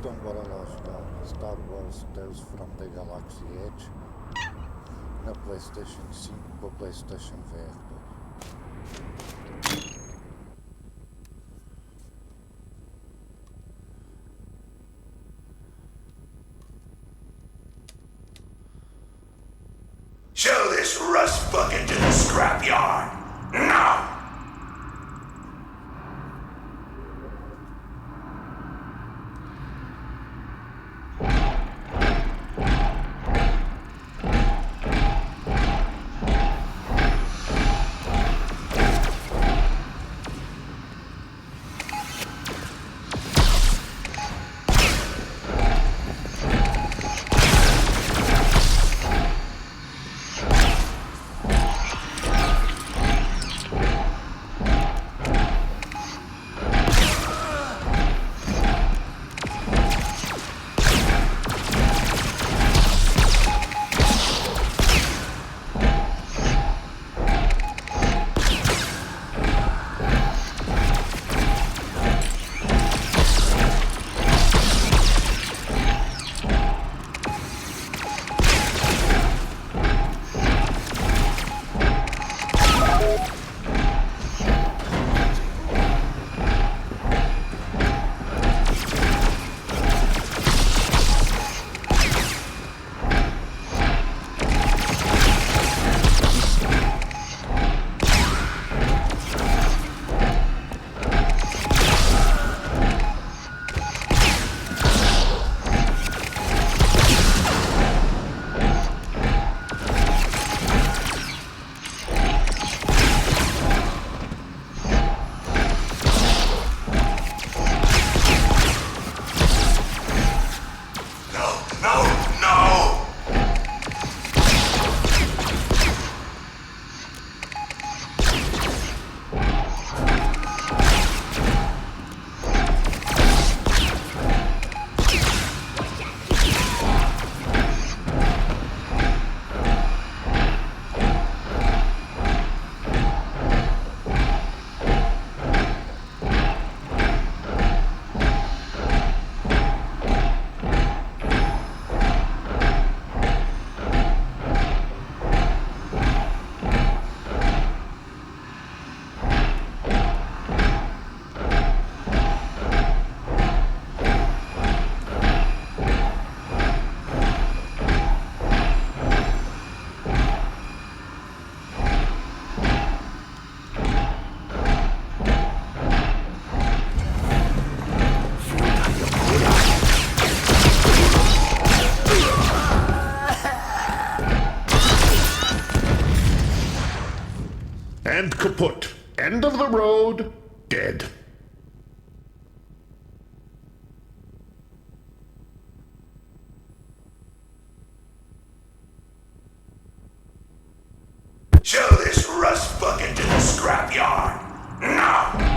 Então bora lá jogar Star Wars Tales from the Galaxy Edge na PlayStation 5 com a PlayStation VR2. Show this rust bucket to the scrapyard. Now! And kaput. End of the road. Dead. Show this rust bucket to the scrapyard. Now!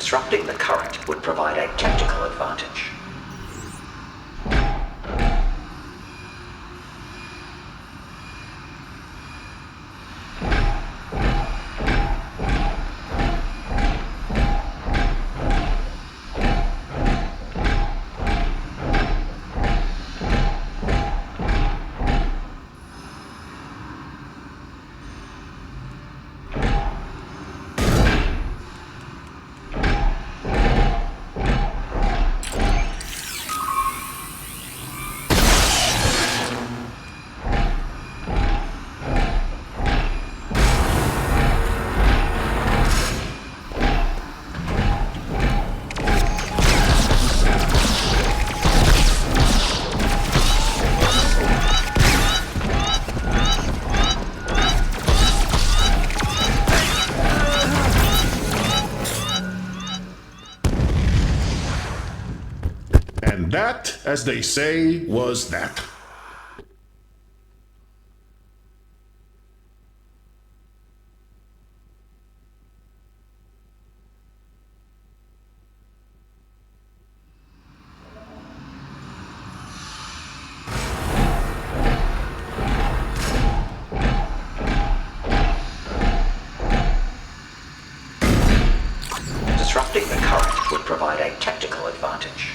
Disrupting the current would provide a tactical advantage. And that, as they say, was that. Disrupting the current would provide a tactical advantage.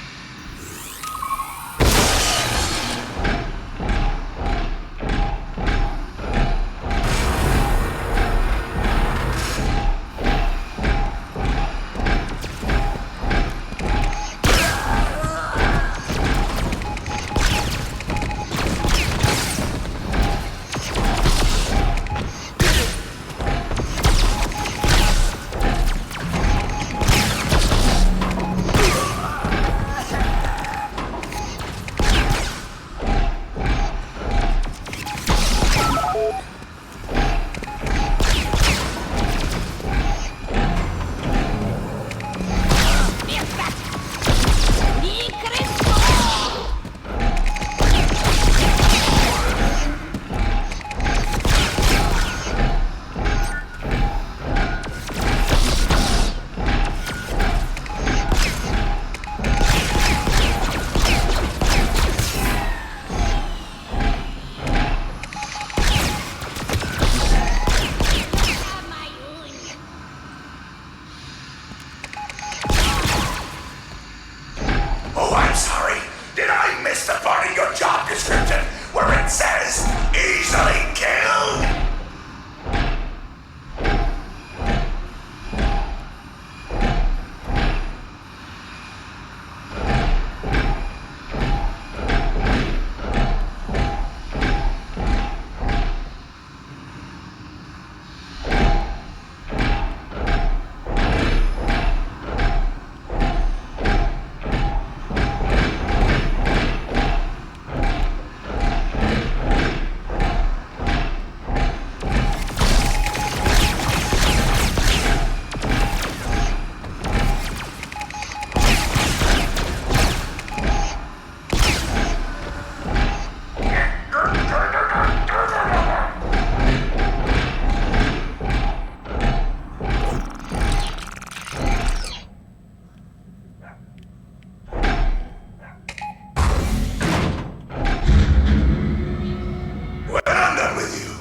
Oh, I'm sorry. Did I miss the part in your job description where it says easily killed? When I'm done with you,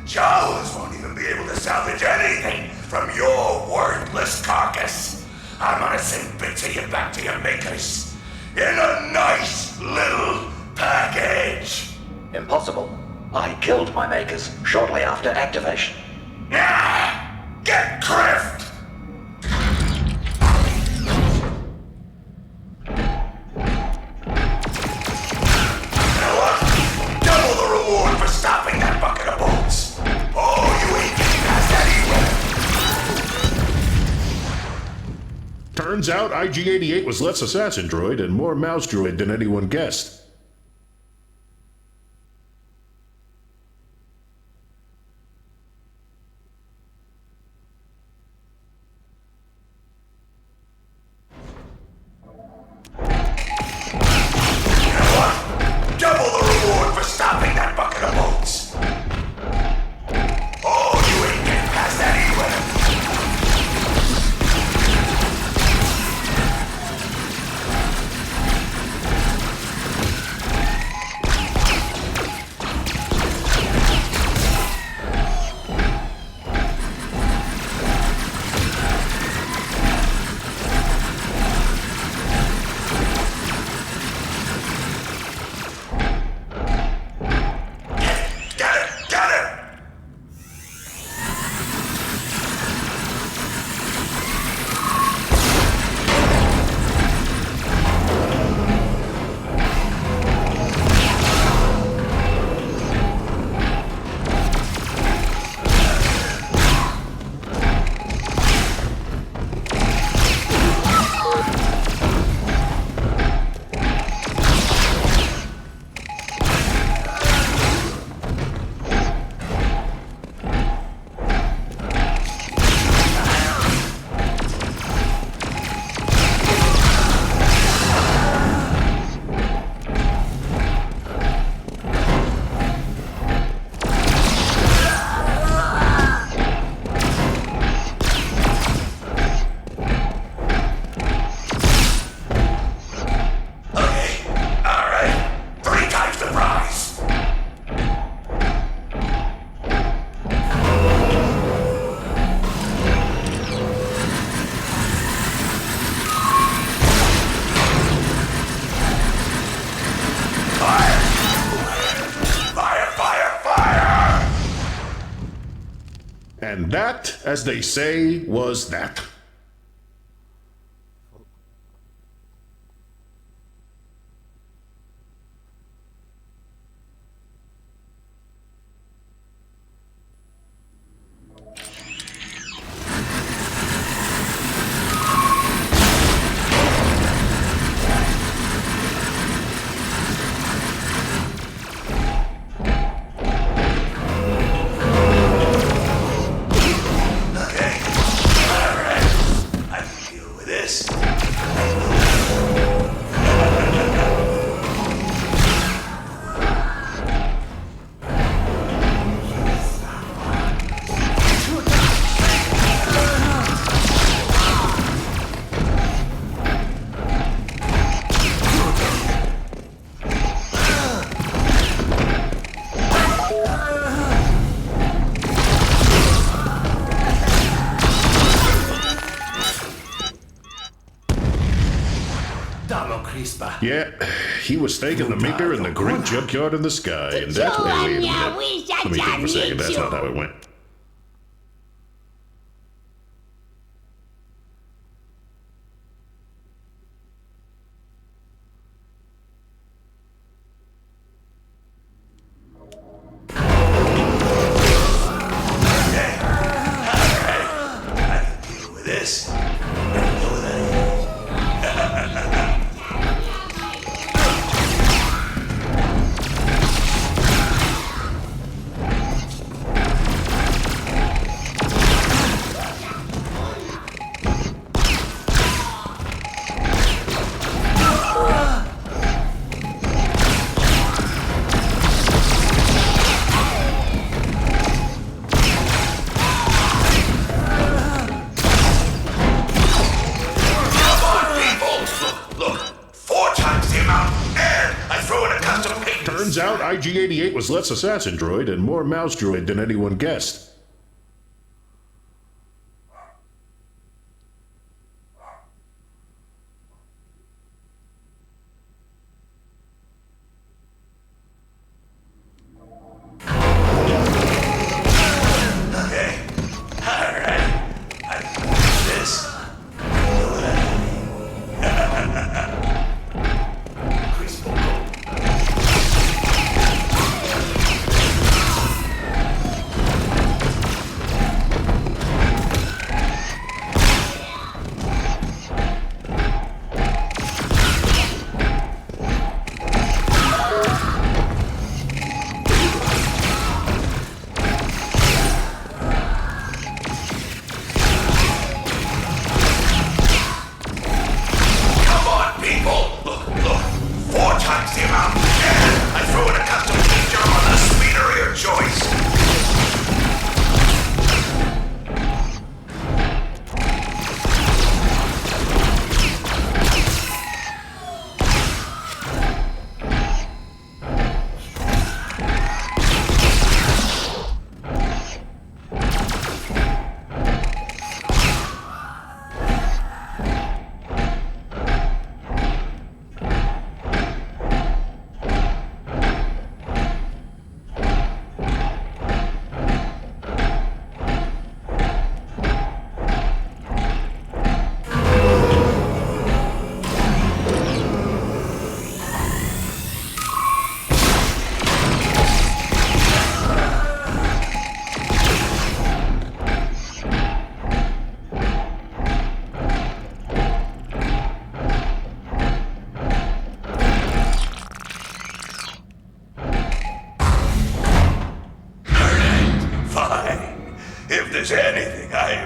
Jaws won't even be able to salvage anything from your worthless carcass. I'm gonna send bits of you back to your makers in a nice little package. Impossible. I killed my makers shortly after activation. Get Crift! You know what? Double the reward for stopping that bucket of bolts. Oh, you ain't getting past that either. Turns out IG-88 was less assassin droid and more mouse droid than anyone guessed. Double the reward for stopping that bucket of bolts. Oh, you ain't getting past that either. And that, as they say, was that. Yeah, he was thanking the maker in the great junkyard in the sky, and that's wait a minute. Let me think for a second. That's not how it went. Turns out IG-88 was less assassin droid and more mouse droid than anyone guessed.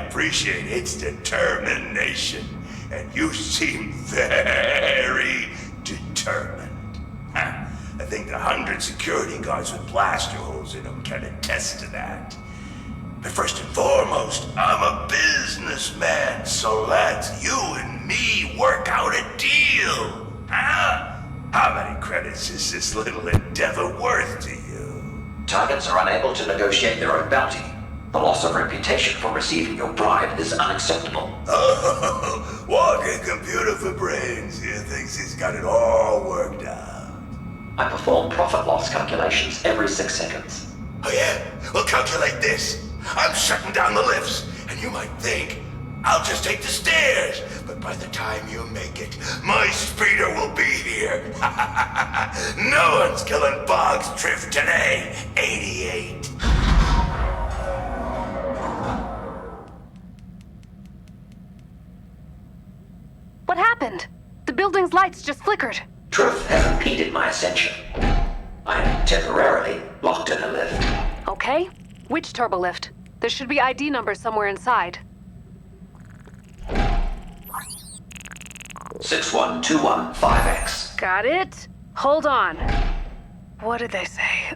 Appreciate its determination, and you seem very determined. I think the 100 security guards with blaster holes in them can attest to that. But first and foremost, I'm a businessman, so let's you and me work out a deal, huh? How many credits is this little endeavor worth to you? Targets are unable to negotiate their own bounty. The loss of reputation for receiving your bribe is unacceptable. Oh, walking computer for brains. He thinks he's got it all worked out. I perform profit loss calculations every 6 seconds. Oh yeah? Well, calculate this. I'm shutting down the lifts, and you might think I'll just take the stairs. But by the time you make it, my speeder will be here. No one's killing Boggs Drift today, 88. What happened? The building's lights just flickered. Truth has impeded my ascension. I am temporarily locked in a lift. Okay. Which turbolift? There should be ID numbers somewhere inside. 61215X. Got it? Hold on. What did they say?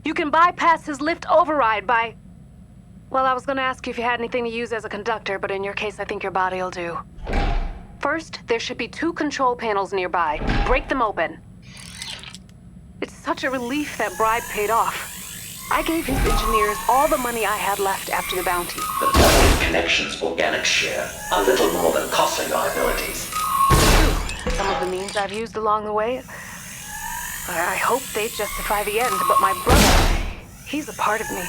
You can bypass his lift override by... Well, I was gonna ask you if you had anything to use as a conductor, but in your case, I think your body'll do. First, there should be 2 control panels nearby. Break them open. It's such a relief that bribe paid off. I gave his engineers all the money I had left after the bounty. The Building Connections organic share, a little more than costly liabilities. Some of the means I've used along the way, I hope they justify the end, but my brother, he's a part of me.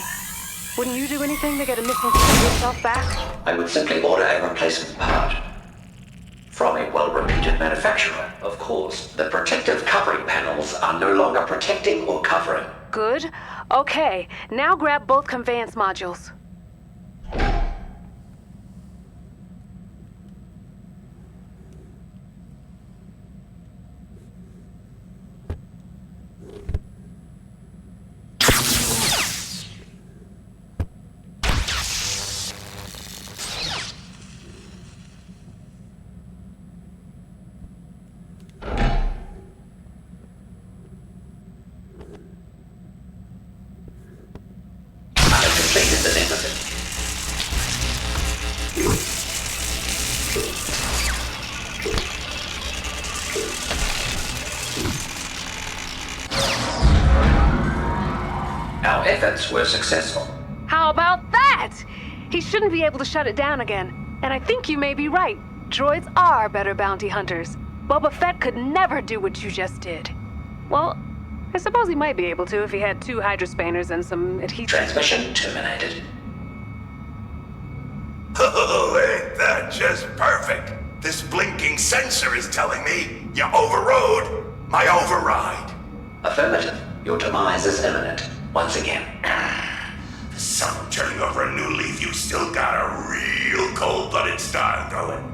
Wouldn't you do anything to get a missing piece of yourself back? I would simply order a replacement part. From a well-reputed manufacturer, of course. The protective covering panels are no longer protecting or covering. Good. Okay, now grab both conveyance modules. Completed the name of it. Our efforts were successful. How about that? He shouldn't be able to shut it down again. And I think you may be right. Droids are better bounty hunters. Boba Fett could never do what you just did. Well, I suppose he might be able to if he had 2 hydrospanners and some adhesive. Transmission terminated. Oh, ain't that just perfect? This blinking sensor is telling me you overrode my override. Affirmative. Your demise is imminent. Once again. The son of turning over a new leaf, you still got a real cold-blooded style going.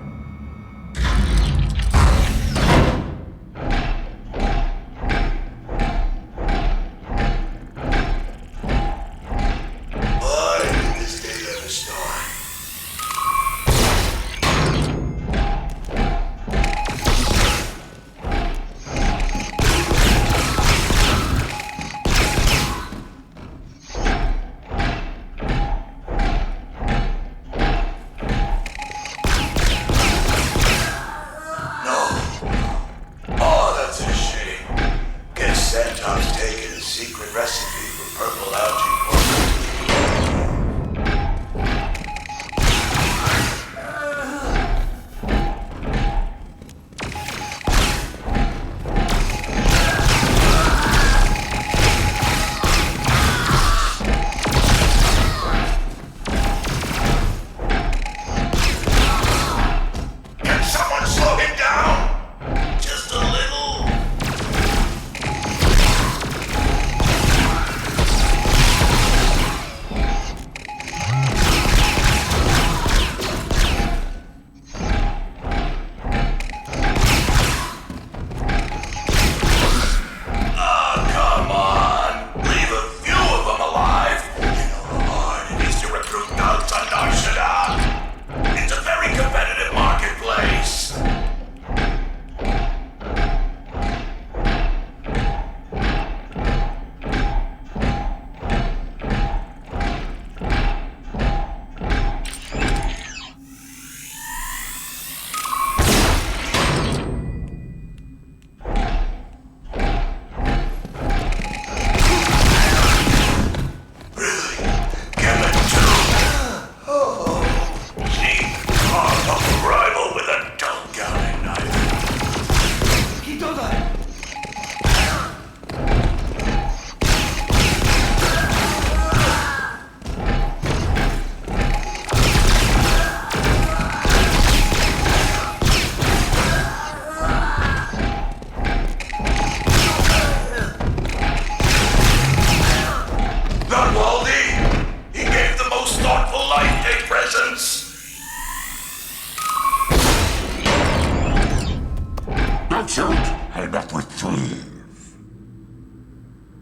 Don't shoot! I'm not with trees.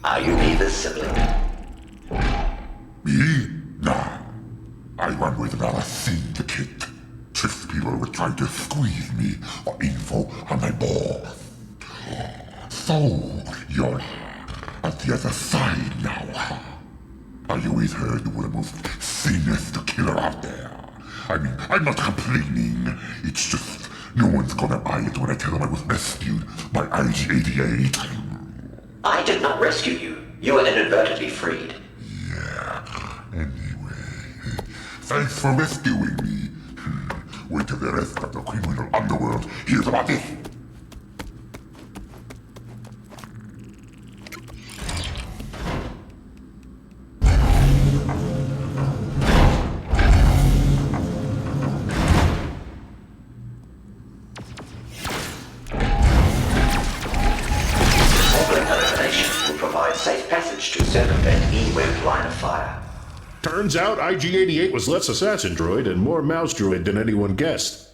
Are you Eva's sibling? Me? Nah. I run with another thing, the kid. If people were trying to squeeze me for info on my ball. So, you're at the other side now, huh? Are you with her? You were the most sinister killer out there. I mean, I'm not complaining. It's just no one's gonna buy it when I tell them I was rescued by IG-88. I did not rescue you. You were inadvertently freed. Yeah, anyway. Thanks for rescuing me. Wait till the rest of the criminal underworld hears about this. Safe passage to circumvent E-Web line of fire. Turns out IG-88 was less assassin droid and more mouse droid than anyone guessed.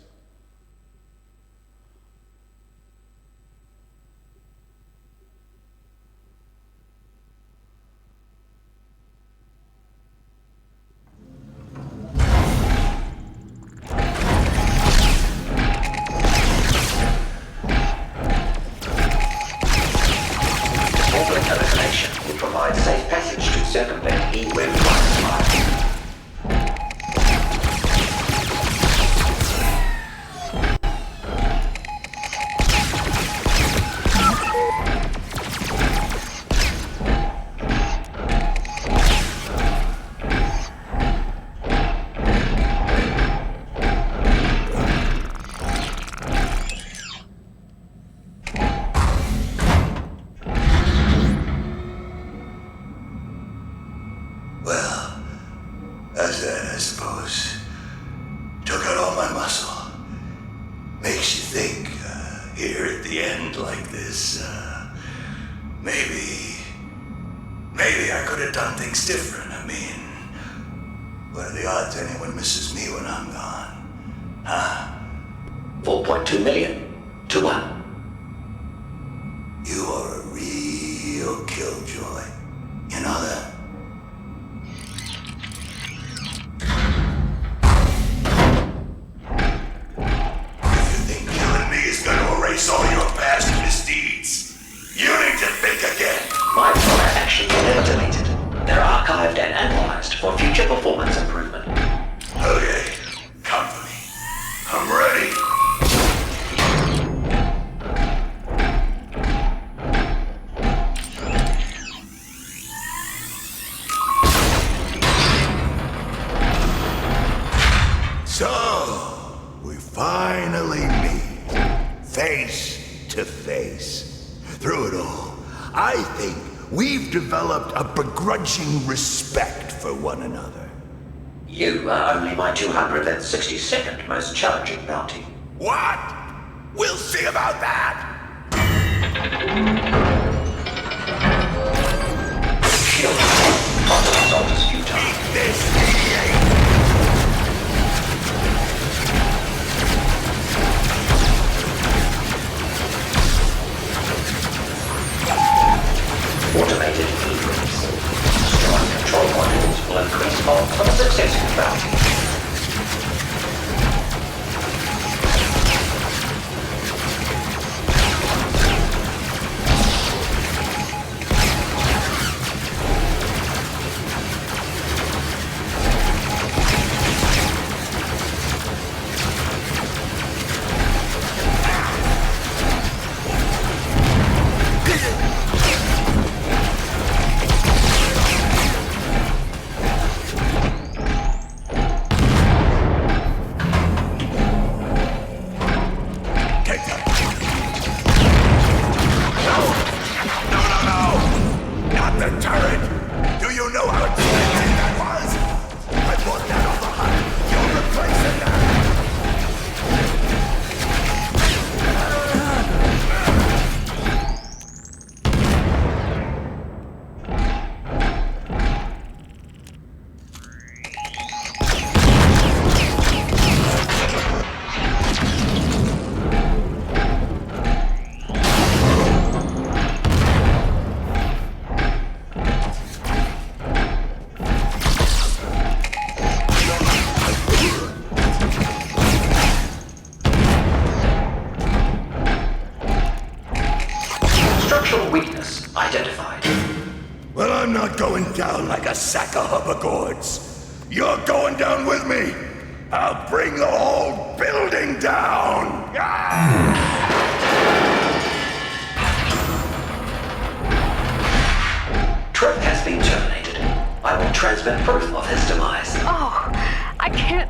Circumvent E-Web line of fire. Maybe I could have done things different. I mean, what are the odds anyone misses me when I'm gone? Huh? 4.2 million to 1. You are a real killjoy. You know that? If you think killing me is gonna erase all your past misdeeds, you need to think again. My prior actions are never deleted. They're archived and analyzed for future performance improvement. Okay, come for me. I'm ready. So, we finally meet, face to face. Through it all, I think we've developed a begrudging respect for one another. You are only my 262nd most challenging bounty. What? We'll see about that. Shield. The result is futile. Eat this, idiot! Automated e-rings. Strong control modules will increase odds of a successful bounty. You're not going down like a sack of hubbagourds. You're going down with me. I'll bring the whole building down. Trip has been terminated. I will transmit proof of his demise. Oh, I can't.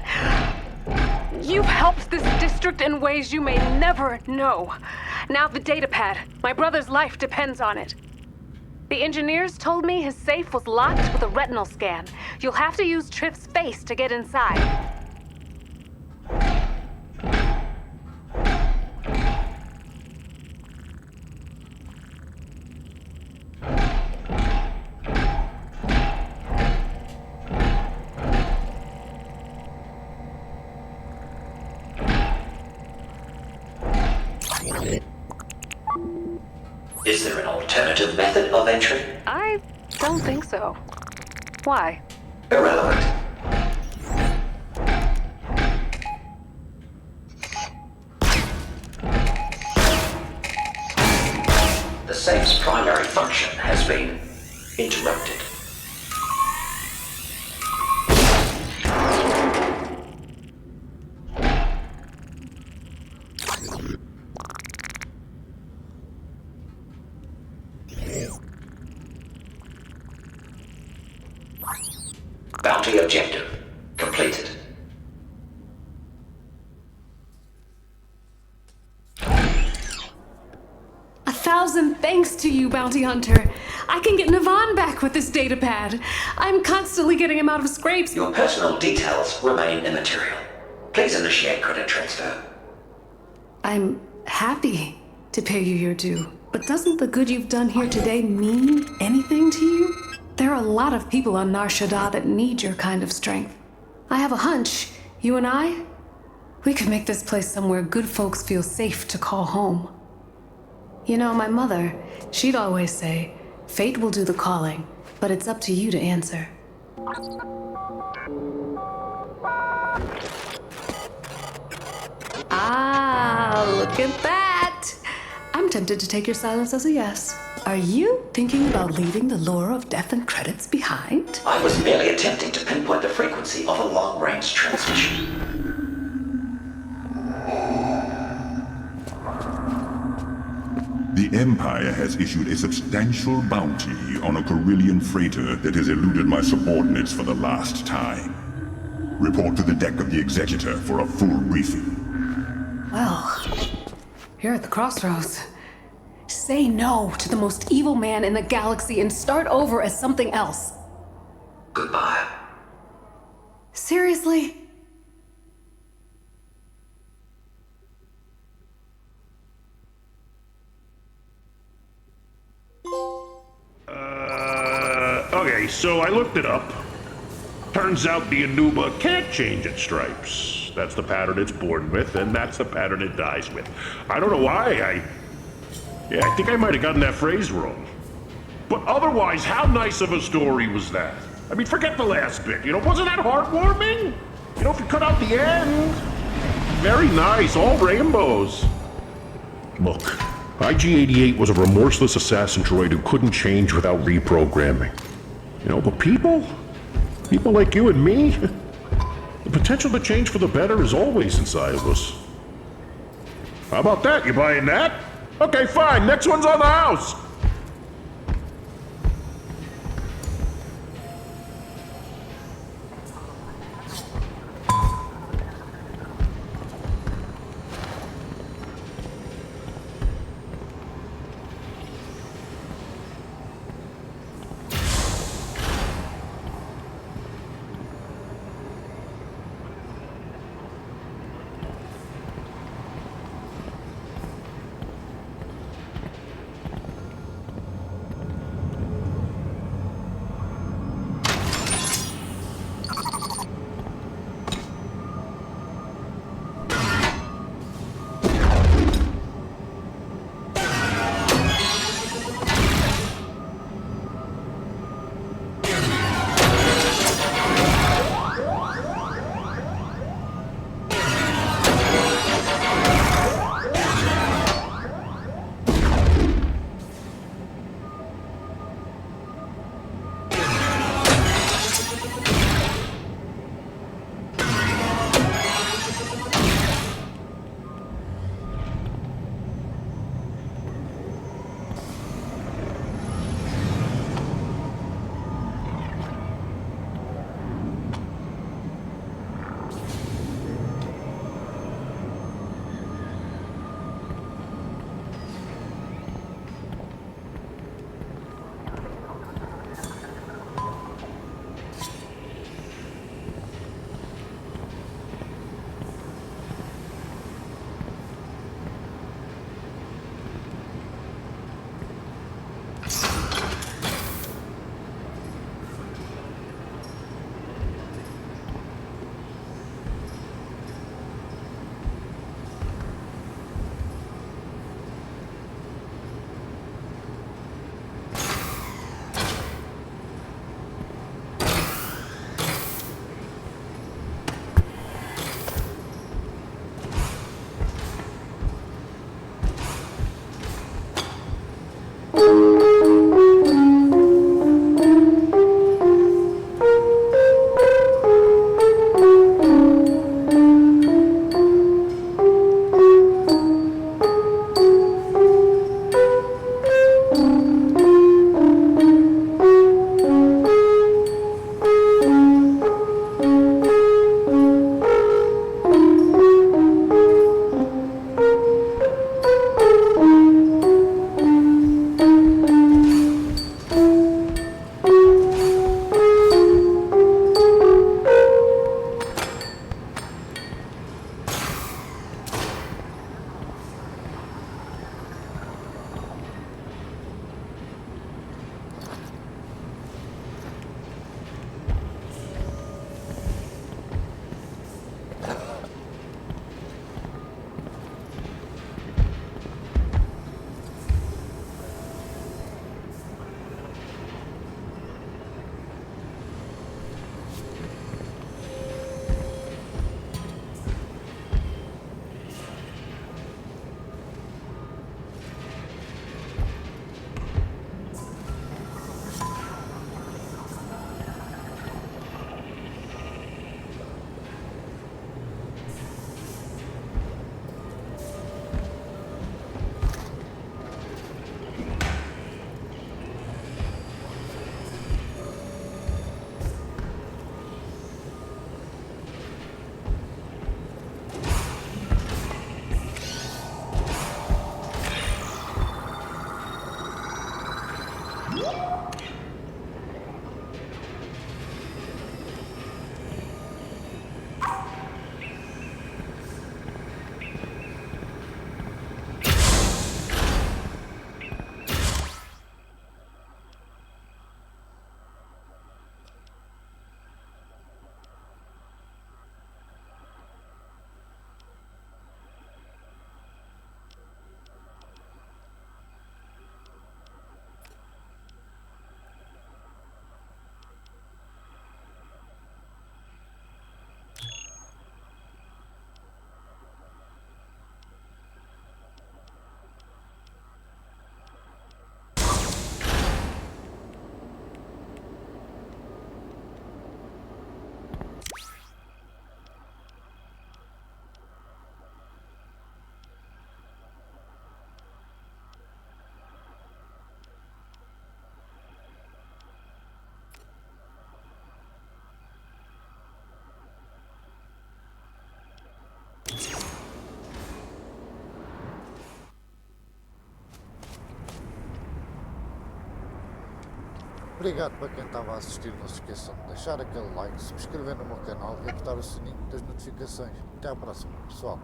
You've helped this district in ways you may never know. Now the datapad. My brother's life depends on it. The engineers told me his safe was locked with a retinal scan. You'll have to use Tripp's face to get inside. Is there an alternative method of entry? I don't think so. Why? Irrelevant. The safe's primary function has been interrupted. Bounty objective completed. A thousand thanks to you, Bounty Hunter. I can get Navan back with this datapad. I'm constantly getting him out of scrapes. Your personal details remain immaterial. Please initiate credit transfer. I'm happy to pay you your due, but doesn't the good you've done here today mean anything to you? There are a lot of people on Nar Shaddaa that need your kind of strength. I have a hunch, you and I, we could make this place somewhere good folks feel safe to call home. You know, my mother, she'd always say, fate will do the calling, but it's up to you to answer. Ah, look at that! I'm tempted to take your silence as a yes. Are you thinking about leaving the lure of death and credits behind? I was merely attempting to pinpoint the frequency of a long-range transmission. The Empire has issued a substantial bounty on a Carillion freighter that has eluded my subordinates for the last time. Report to the deck of the Executor for a full briefing. Well, you're at the crossroads. Say no to the most evil man in the galaxy and start over as something else. Goodbye. Seriously? Okay, so I looked it up. Turns out the Anuba can't change its stripes. That's the pattern it's born with, and that's the pattern it dies with. I don't know why, I think I might have gotten that phrase wrong. But otherwise, how nice of a story was that? I mean, forget the last bit, wasn't that heartwarming? If you cut out the end. Very nice, all rainbows. Look, IG-88 was a remorseless assassin droid who couldn't change without reprogramming. But people like you and me, the potential to change for the better is always inside of us. How about that? You buying that? Okay, fine. Next one's on the house. Obrigado para quem estava a assistir, não se esqueçam de deixar aquele like, subscrever no meu canal e apertar o sininho das notificações. Até à próxima, pessoal.